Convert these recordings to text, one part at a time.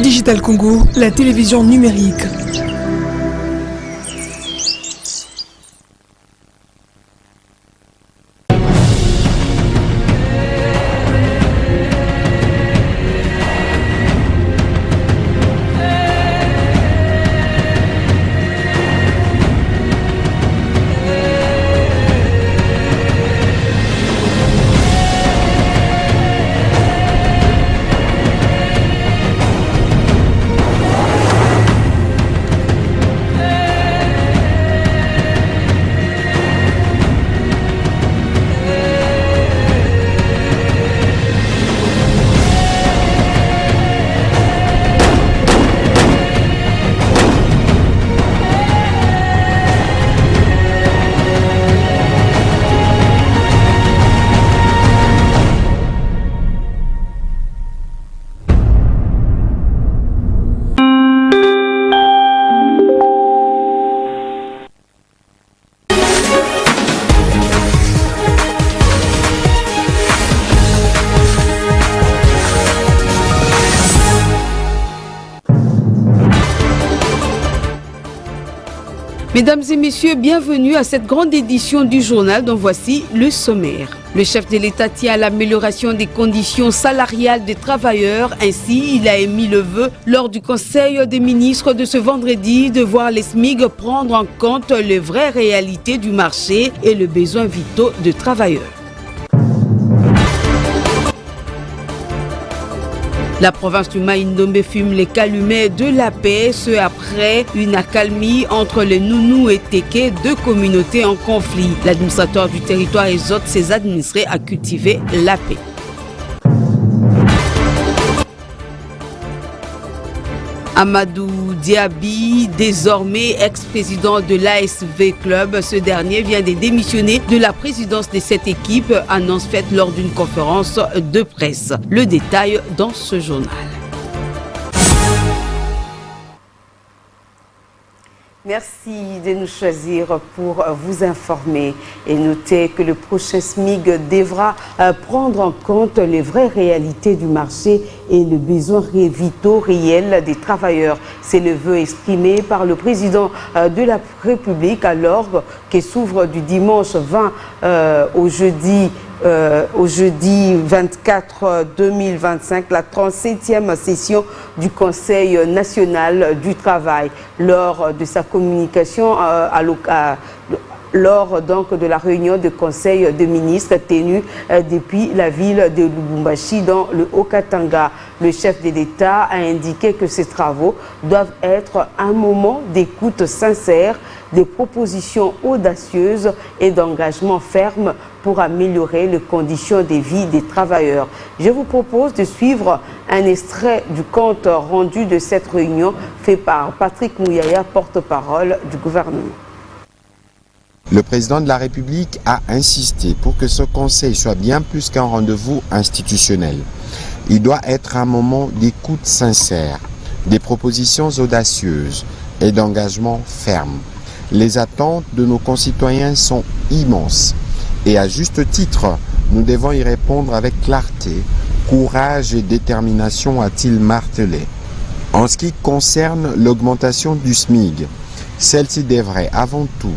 Digital Congo, la télévision numérique. Mesdames et messieurs, bienvenue à cette grande édition du journal dont voici le sommaire. Le chef de l'État tient à l'amélioration des conditions salariales des travailleurs. Ainsi, il a émis le vœu lors du Conseil des ministres de ce vendredi de voir les SMIG prendre en compte les vraies réalités du marché et les besoins vitaux de travailleurs. La province du Maïndombe fume les calumets de la paix, ce après une accalmie entre les Nounous et Téké, deux communautés en conflit. L'administrateur du territoire exhorte ses administrés à cultiver la paix. Amadou Diaby, désormais ex-président de l'ASV Club, ce dernier vient de démissionner de la présidence de cette équipe, annonce faite lors d'une conférence de presse. Le détail dans ce journal. Merci de nous choisir pour vous informer et notez que le prochain SMIG devra prendre en compte les vraies réalités du marché et les besoins vitaux réels des travailleurs. C'est le vœu exprimé par le président de la République alors que s'ouvre du dimanche 20 au jeudi 24 2025, la 37e session du Conseil national du travail. Lors de sa communication lors donc de la réunion de conseil de ministres tenue depuis la ville de Lubumbashi dans le Haut-Katanga. Le chef de l'État a indiqué que ces travaux doivent être un moment d'écoute sincère, des propositions audacieuses et d'engagement ferme pour améliorer les conditions de vie des travailleurs. Je vous propose de suivre un extrait du compte rendu de cette réunion fait par Patrick Mouyaya, porte-parole du gouvernement. Le président de la République a insisté pour que ce conseil soit bien plus qu'un rendez-vous institutionnel. Il doit être un moment d'écoute sincère, des propositions audacieuses et d'engagement ferme. Les attentes de nos concitoyens sont immenses et à juste titre, nous devons y répondre avec clarté, courage et détermination, a-t-il martelé. En ce qui concerne l'augmentation du SMIG, celle-ci devrait avant tout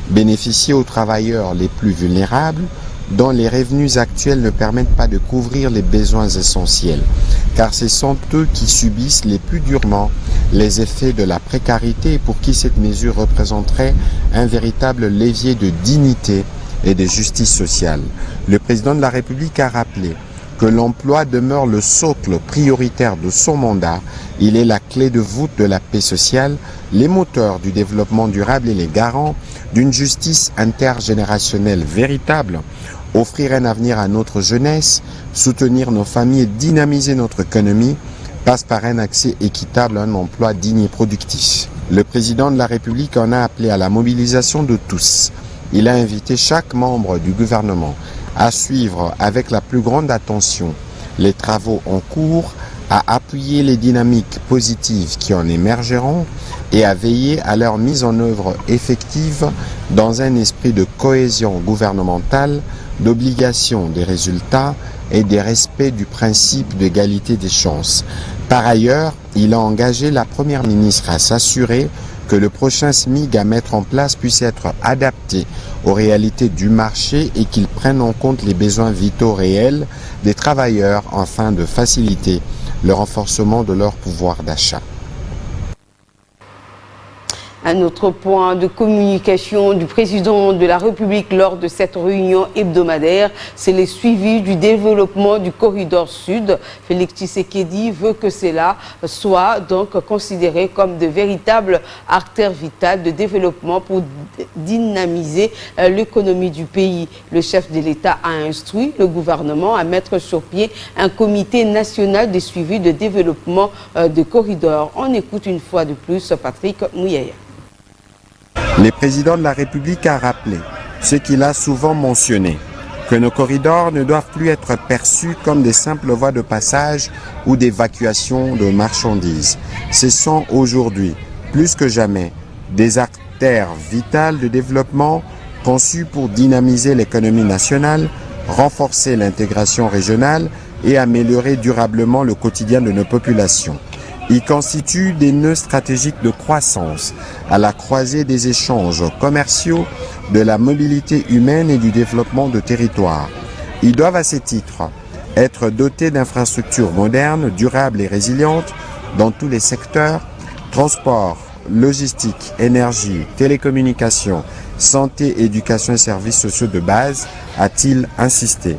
bénéficier aux travailleurs les plus vulnérables dont les revenus actuels ne permettent pas de couvrir les besoins essentiels, car ce sont eux qui subissent les plus durement les effets de la précarité et pour qui cette mesure représenterait un véritable levier de dignité et de justice sociale. Le président de la République a rappelé que l'emploi demeure le socle prioritaire de son mandat. Il est la clé de voûte de la paix sociale, les moteurs du développement durable et les garants d'une justice intergénérationnelle véritable. Offrir un avenir à notre jeunesse, soutenir nos familles et dynamiser notre économie passe par un accès équitable à un emploi digne et productif. Le président de la République en a appelé à la mobilisation de tous. Il a invité chaque membre du gouvernement à suivre avec la plus grande attention les travaux en cours, à appuyer les dynamiques positives qui en émergeront et à veiller à leur mise en œuvre effective dans un esprit de cohésion gouvernementale, d'obligation des résultats et des respects du principe d'égalité des chances. Par ailleurs, il a engagé la Première ministre à s'assurer que le prochain SMIC à mettre en place puisse être adapté aux réalités du marché et qu'il prenne en compte les besoins vitaux réels des travailleurs afin de faciliter le renforcement de leur pouvoir d'achat. Un autre point de communication du président de la République lors de cette réunion hebdomadaire, c'est le suivi du développement du corridor sud. Félix Tshisekedi veut que cela soit donc considéré comme de véritables artères vitales de développement pour dynamiser l'économie du pays. Le chef de l'État a instruit le gouvernement à mettre sur pied un comité national de suivi de développement de corridors. On écoute une fois de plus Patrick Mouyaya. Le président de la République a rappelé ce qu'il a souvent mentionné, que nos corridors ne doivent plus être perçus comme des simples voies de passage ou d'évacuation de marchandises. Ce sont aujourd'hui, plus que jamais, des artères vitales de développement conçues pour dynamiser l'économie nationale, renforcer l'intégration régionale et améliorer durablement le quotidien de nos populations. Ils constituent des nœuds stratégiques de croissance à la croisée des échanges commerciaux, de la mobilité humaine et du développement de territoires. Ils doivent à ce titre être dotés d'infrastructures modernes, durables et résilientes dans tous les secteurs, transport, logistique, énergie, télécommunications, santé, éducation et services sociaux de base, a-t-il insisté.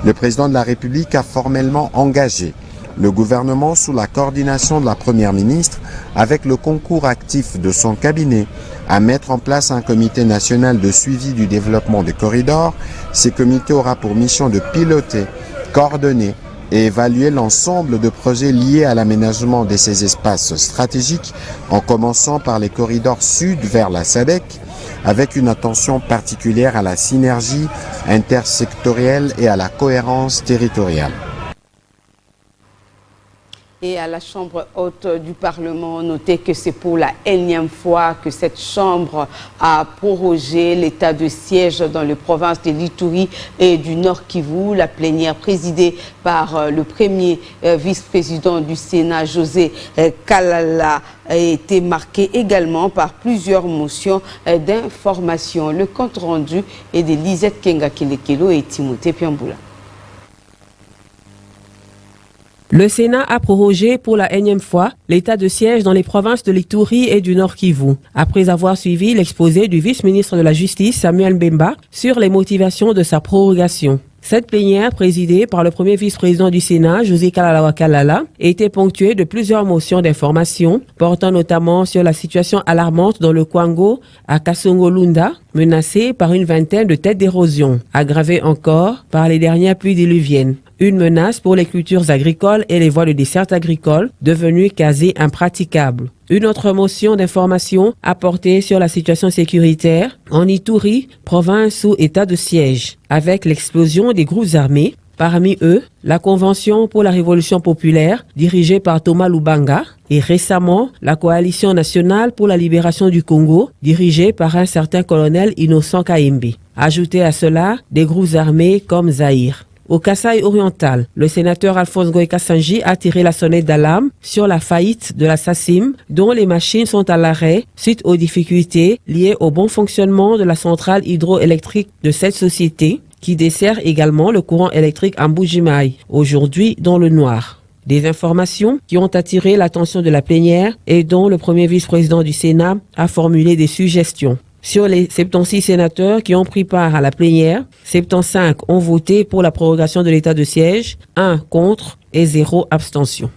Le président de la République a formellement engagé le gouvernement sous la coordination de la Première ministre, avec le concours actif de son cabinet, à mettre en place un comité national de suivi du développement des corridors. Ce comité aura pour mission de piloter, coordonner et évaluer l'ensemble de projets liés à l'aménagement de ces espaces stratégiques, en commençant par les corridors sud vers la SADC, avec une attention particulière à la synergie intersectorielle et à la cohérence territoriale. Et à la Chambre haute du Parlement, notez que c'est pour la énième fois que cette Chambre a prorogé l'état de siège dans les provinces de l'Ituri et du Nord Kivu. La plénière présidée par le premier vice-président du Sénat, José Kalala, a été marquée également par plusieurs motions d'information. Le compte rendu est de Lisette Kenga-Kelekelo et Timothée Piamboula. Le Sénat a prorogé pour la énième fois l'état de siège dans les provinces de l'Ituri et du Nord Kivu, après avoir suivi l'exposé du vice-ministre de la Justice, Samuel Mbemba, sur les motivations de sa prorogation. Cette plénière, présidée par le premier vice-président du Sénat, José Kalala, était ponctuée de plusieurs motions d'information, portant notamment sur la situation alarmante dans le Kwango, à Kasongo-Lunda, menacée par une vingtaine de têtes d'érosion, aggravée encore par les dernières pluies diluviennes. Une menace pour les cultures agricoles et les voies de desserte agricole, devenues quasi impraticables. Une autre motion d'information a porté sur la situation sécuritaire en Ituri, province sous état de siège, avec l'explosion des groupes armés, parmi eux la Convention pour la Révolution populaire, dirigée par Thomas Lubanga, et récemment la Coalition nationale pour la libération du Congo, dirigée par un certain colonel Innocent Kaimbi. Ajoutez à cela des groupes armés comme Zaïre. Au Kasaï oriental, le sénateur Alphonse Goïka-Sanji a tiré la sonnette d'alarme sur la faillite de la SACIM, dont les machines sont à l'arrêt suite aux difficultés liées au bon fonctionnement de la centrale hydroélectrique de cette société, qui dessert également le courant électrique en Mbuji-Mayi, aujourd'hui dans le noir. Des informations qui ont attiré l'attention de la plénière et dont le premier vice-président du Sénat a formulé des suggestions. Sur les 76 sénateurs qui ont pris part à la plénière, 75 ont voté pour la prorogation de l'état de siège, 1 contre et 0 abstention.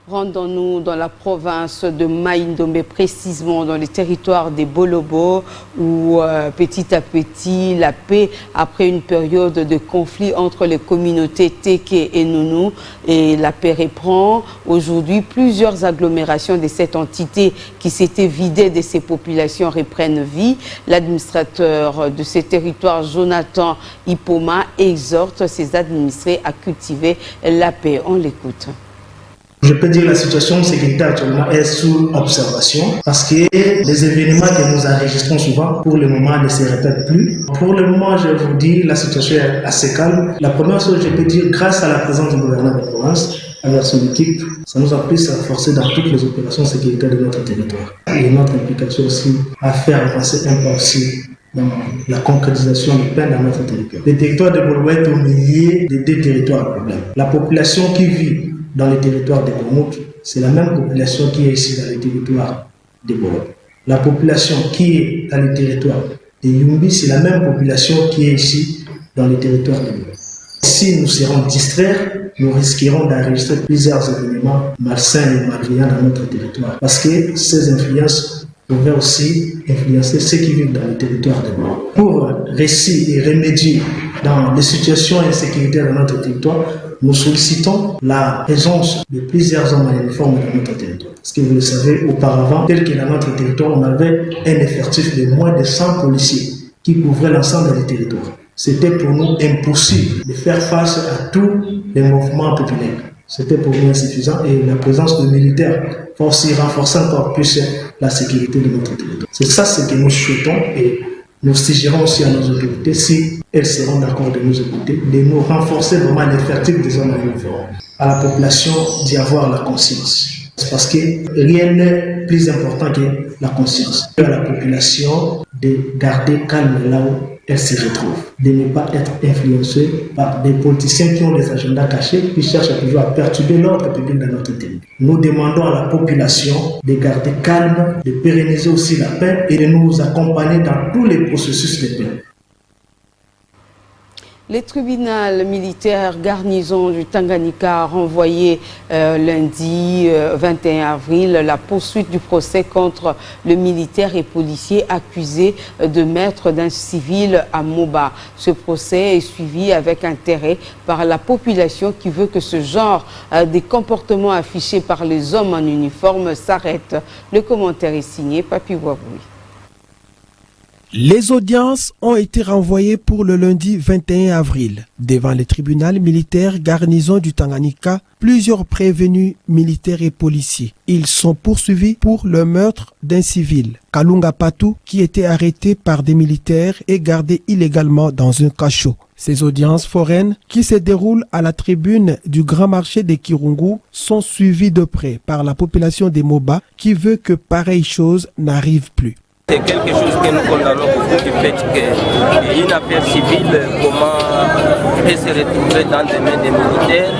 Rendons-nous dans la province de Maïndombe, précisément dans les territoires des Bolobo, où petit à petit la paix, après une période de conflit entre les communautés Teke et Nounou, et la paix reprend. Aujourd'hui, plusieurs agglomérations de cette entité qui s'étaient vidées de ces populations reprennent vie. L'administrateur de ces territoires, Jonathan Ipoma, exhorte ses administrés à cultiver la paix. On l'écoute. Je peux dire que la situation de sécurité actuellement est sous observation parce que les événements que nous enregistrons souvent, pour le moment, ne se répètent plus. Pour le moment, je vous dis, la situation est assez calme. La première chose que je peux dire, grâce à la présence du gouverneur de province, avec son équipe, ça nous a plus à renforcer dans toutes les opérations sécuritaires de notre territoire. Et notre implication aussi à faire avancer un pas aussi dans la concrétisation de paix dans notre territoire. Le territoire de Bolobo est au milieu des deux territoires à problème. La population qui vit dans le territoire de Gomout, c'est la même population qui est ici dans le territoire de Bolobo. La population qui est dans le territoire de Yumbi, c'est la même population qui est ici dans le territoire de Bolobo. Si nous serons distraits, nous risquerons d'enregistrer plusieurs événements malsains et malveillants dans notre territoire. Parce que ces influences pourraient aussi influencer ceux qui vivent dans le territoire de Bolobo. Pour réussir et remédier dans les situations insécuritaires dans notre territoire, nous sollicitons la présence de plusieurs hommes en uniforme dans notre territoire. Parce que vous le savez, auparavant, tel que dans notre territoire, on avait un effectif de moins de 100 policiers qui couvraient l'ensemble du territoire. C'était pour nous impossible de faire face à tous les mouvements populaires. C'était pour nous insuffisant et la présence de militaires va aussi renforcer encore plus la sécurité de notre territoire. C'est ça ce que nous souhaitons et nous suggérons aussi à nos autorités, si elles seront d'accord de nous écouter, de nous renforcer vraiment l'effectif des hommes en uniforme. À la population d'y avoir la conscience. Parce que rien n'est plus important que la conscience. À la population de garder calme là où elle se retrouve, de ne pas être influencée par des politiciens qui ont des agendas cachés, qui cherchent toujours à perturber l'ordre public dans notre territoire. Nous demandons à la population de garder calme, de pérenniser aussi la paix et de nous accompagner dans tous les processus de paix. Le tribunal militaire garnison du Tanganyika a renvoyé lundi 21 avril la poursuite du procès contre le militaire et policier accusé de meurtre d'un civil à Moba. Ce procès est suivi avec intérêt par la population qui veut que ce genre de comportements affichés par les hommes en uniforme s'arrête. Le commentaire est signé Papi Waboui. Les audiences ont été renvoyées pour le lundi 21 avril. Devant le tribunal militaire garnison du Tanganyika, plusieurs prévenus militaires et policiers. Ils sont poursuivis pour le meurtre d'un civil, Kalunga Patou, qui était arrêté par des militaires et gardé illégalement dans un cachot. Ces audiences foraines, qui se déroulent à la tribune du Grand Marché de Kirungu, sont suivies de près par la population des Moba qui veut que pareille chose n'arrive plus. C'est quelque chose que nous condamnons beaucoup du fait qu'une affaire civile, comment peut se retrouver dans les mains des militaires,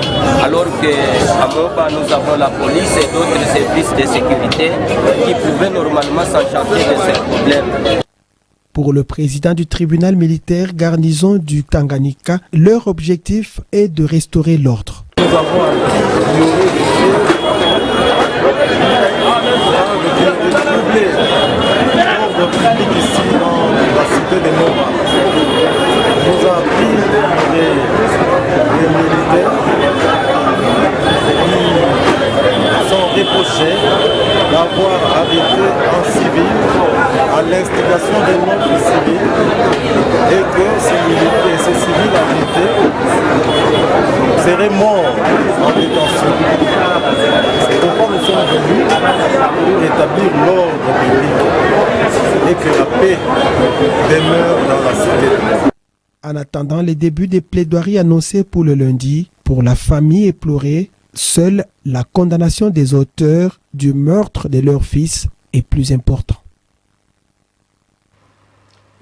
alors qu'à Moba, nous avons la police et d'autres services de sécurité qui pouvaient normalement s'en charger de ces problèmes. Pour le président du tribunal militaire garnison du Tanganyika, leur objectif est de restaurer l'ordre. Nous avons public ici dans la cité de Moba. Nous avons pris les militaires qui sont reprochés d'avoir arrêté un civil à l'instigation de notre civil et que ces civils arrêtés seraient morts en détention. C'est pourquoi nous sommes venus pour rétablir l'ordre public et que la paix demeure dans la cité. En attendant les débuts des plaidoiries annoncées pour le lundi, pour la famille éplorée, seule la condamnation des auteurs du meurtre de leur fils est plus importante.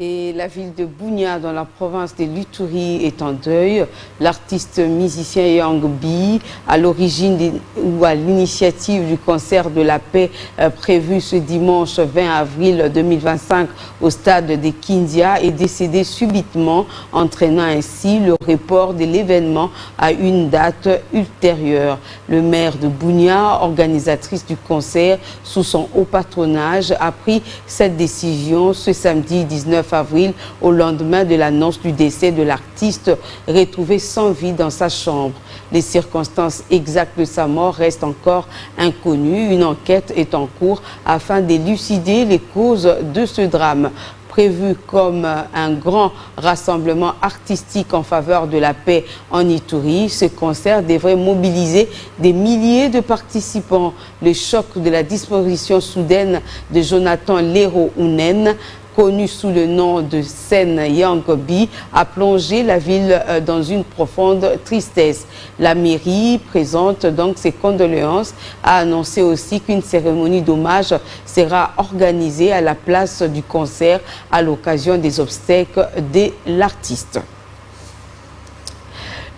Et la ville de Bunia, dans la province de l'Ituri, est en deuil. L'artiste musicien Yang Bi, à l'origine ou à l'initiative du concert de la paix prévu ce dimanche 20 avril 2025 au stade de Kindia, est décédé subitement, entraînant ainsi le report de l'événement à une date ultérieure. Le maire de Bunia, organisatrice du concert sous son haut patronage, a pris cette décision ce samedi 19 avril, au lendemain de l'annonce du décès de l'artiste retrouvé sans vie dans sa chambre. Les circonstances exactes de sa mort restent encore inconnues. Une enquête est en cours afin d'élucider les causes de ce drame. prévu comme un grand rassemblement artistique en faveur de la paix en Ituri. Ce concert devrait mobiliser des milliers de participants. Le choc de la disparition soudaine de Jonathan Lero Ounen, connu sous le nom de Sen Yangobi, a plongé la ville dans une profonde tristesse. La mairie présente donc ses condoléances, a annoncé aussi qu'une cérémonie d'hommage sera organisée à la place du concert à l'occasion des obsèques de l'artiste.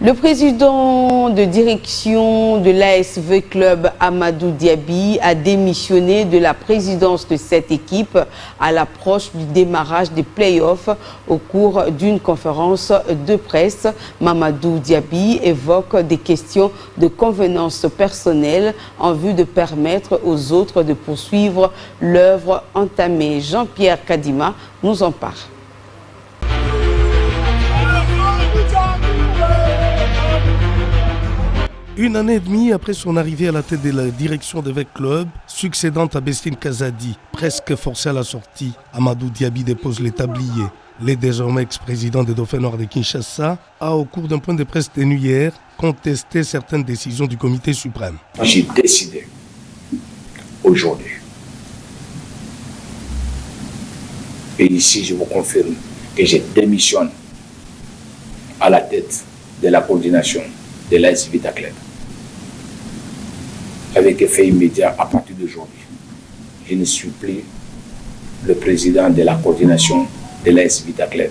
Le président de direction de l'ASV Club, Amadou Diaby, a démissionné de la présidence de cette équipe à l'approche du démarrage des playoffs. Au cours d'une conférence de presse, Mamadou Diaby évoque des questions de convenance personnelle en vue de permettre aux autres de poursuivre l'œuvre entamée. Jean-Pierre Kadima nous en parle. Une année et demie après son arrivée à la tête de la direction de VEC Club, succédant à Bestine Kazadi, presque forcé à la sortie, Amadou Diaby dépose les tabliers. Le désormais ex-président des Dauphins Noirs de Kinshasa a, au cours d'un point de presse tenu hier, contesté certaines décisions du comité suprême. J'ai décidé aujourd'hui, et ici je vous confirme que je démissionne à la tête de la coordination de l'AS Vita Club. Avec effet immédiat à partir d'aujourd'hui, je ne suis plus le président de la coordination de l'AS Vita Club.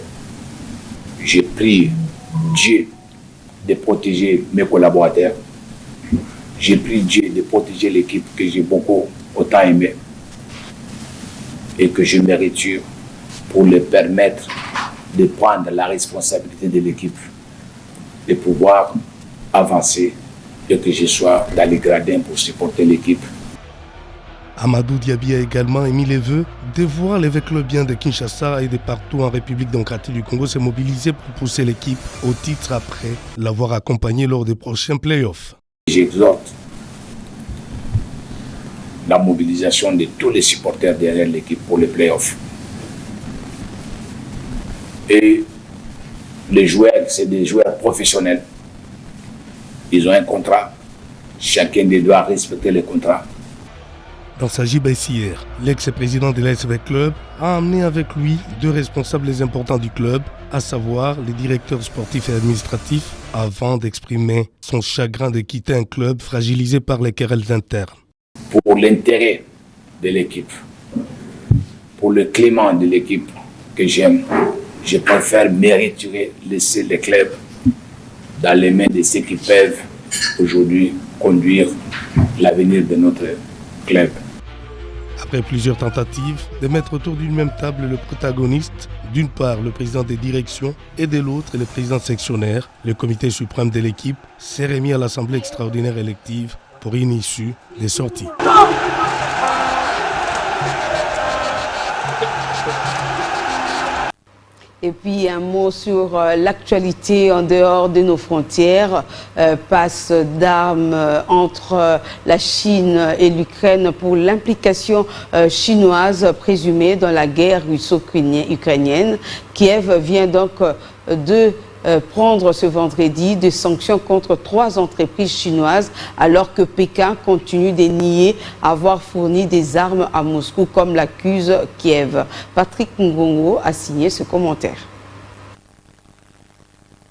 J'ai prié Dieu de protéger mes collaborateurs. J'ai prié Dieu de protéger l'équipe que j'ai beaucoup autant aimée et que je mérite pour leur permettre de prendre la responsabilité de l'équipe, de pouvoir avancer et que je sois dans les gradins pour supporter l'équipe. Amadou Diaby a également émis les vœux de voir les clubiens de Kinshasa et de partout en République démocratique du Congo se mobiliser pour pousser l'équipe au titre après l'avoir accompagné lors des prochains playoffs. J'exhorte la mobilisation de tous les supporters derrière l'équipe pour les playoffs. Et les joueurs, c'est des joueurs professionnels. Ils ont un contrat. Chacun doit respecter le contrat. Dans sa gibesse hier, l'ex-président de l'ASV Club a amené avec lui deux responsables importants du club, à savoir les directeurs sportifs et administratifs, avant d'exprimer son chagrin de quitter un club fragilisé par les querelles internes. Pour l'intérêt de l'équipe, pour le climat de l'équipe que j'aime, je préfère laisser le club dans les mains de ceux qui peuvent aujourd'hui conduire l'avenir de notre club. Après plusieurs tentatives de mettre autour d'une même table le protagoniste, d'une part le président des directions et de l'autre le président sectionnaire, le comité suprême de l'équipe s'est remis à l'Assemblée extraordinaire élective pour une issue des sorties. Et puis un mot sur l'actualité en dehors de nos frontières. Passe d'armes entre la Chine et l'Ukraine pour l'implication chinoise présumée dans la guerre russo-ukrainienne. Kiev vient donc de prendre ce vendredi des sanctions contre 3 entreprises chinoises alors que Pékin continue de nier avoir fourni des armes à Moscou comme l'accuse Kiev. Patrick Ngongo a signé ce commentaire.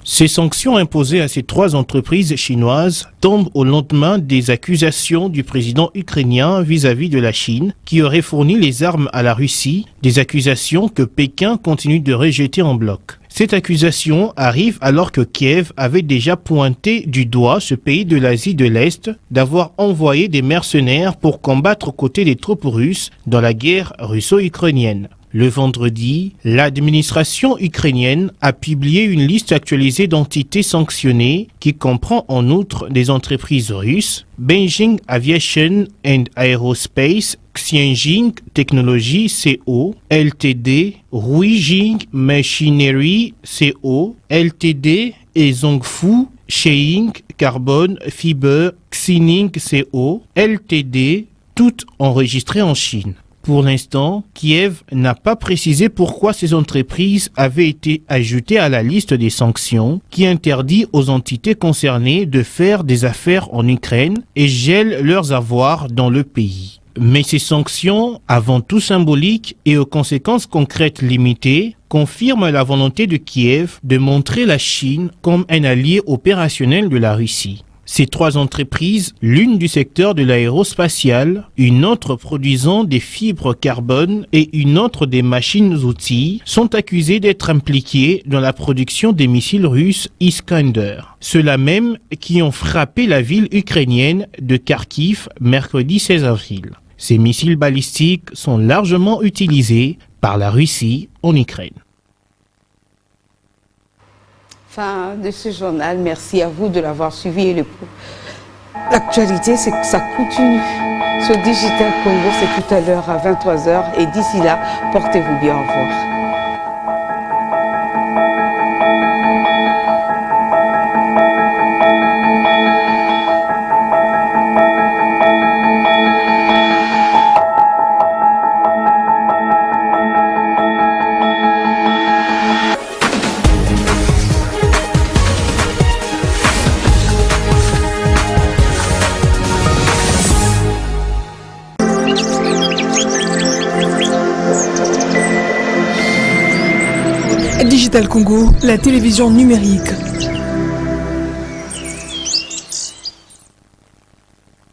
Ces sanctions imposées à ces 3 entreprises chinoises tombent au lendemain des accusations du président ukrainien vis-à-vis de la Chine qui aurait fourni les armes à la Russie, des accusations que Pékin continue de rejeter en bloc. Cette accusation arrive alors que Kiev avait déjà pointé du doigt ce pays de l'Asie de l'Est d'avoir envoyé des mercenaires pour combattre aux côtés des troupes russes dans la guerre russo-ukrainienne. Le vendredi, l'administration ukrainienne a publié une liste actualisée d'entités sanctionnées qui comprend en outre des entreprises russes, Beijing Aviation and Aerospace, Xianjing Technology CO, Ltd, Ruijing Machinery CO, Ltd et Zhongfu Sheing Carbon Fiber Xining CO, Ltd, toutes enregistrées en Chine. Pour l'instant, Kiev n'a pas précisé pourquoi ces entreprises avaient été ajoutées à la liste des sanctions qui interdit aux entités concernées de faire des affaires en Ukraine et gèle leurs avoirs dans le pays. Mais ces sanctions, avant tout symboliques et aux conséquences concrètes limitées, confirment la volonté de Kiev de montrer la Chine comme un allié opérationnel de la Russie. Ces trois entreprises, l'une du secteur de l'aérospatial, une autre produisant des fibres carbone et une autre des machines-outils, sont accusées d'être impliquées dans la production des missiles russes Iskander. Ceux-là même qui ont frappé la ville ukrainienne de Kharkiv mercredi 16 avril. Ces missiles balistiques sont largement utilisés par la Russie en Ukraine. Fin de ce journal. Merci à vous de l'avoir suivi. Et l'actualité, c'est que ça continue. Sur Digital Congo, c'est tout à l'heure à 23h. Et d'ici là, portez-vous bien. Au revoir. Digital Congo, la télévision numérique.